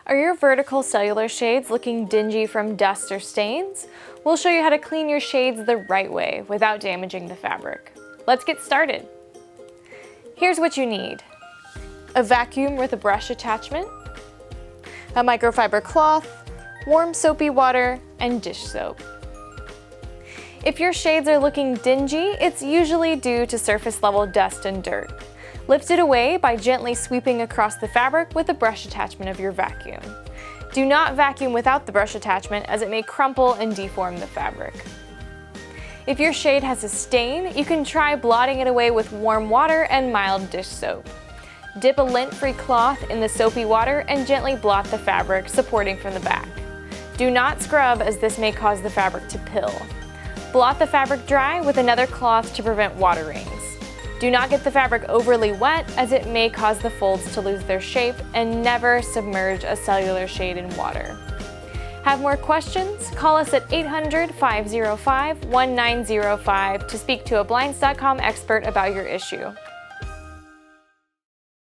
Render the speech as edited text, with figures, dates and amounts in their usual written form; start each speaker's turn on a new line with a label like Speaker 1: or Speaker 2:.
Speaker 1: Are your vertical cellular shades looking dingy from dust or stains? We'll show you how to clean your shades the right way without damaging the fabric. Let's get started. Here's what you need: a vacuum with a brush attachment, a microfiber cloth, warm soapy water, and dish soap. If your shades are looking dingy, it's usually due to surface level dust and dirt. Lift it away by gently sweeping across the fabric with the brush attachment of your vacuum. Do not vacuum without the brush attachment, as it may crumple and deform the fabric. If your shade has a stain, you can try blotting it away with warm water and mild dish soap. Dip a lint-free cloth in the soapy water and gently blot the fabric, supporting from the back. Do not scrub, as this may cause the fabric to pill. Blot the fabric dry with another cloth to prevent water rings. Do not get the fabric overly wet, as it may cause the folds to lose their shape, and never submerge a cellular shade in water. Have more questions? Call us at 800-505-1905 to speak to a Blinds.com expert about your issue.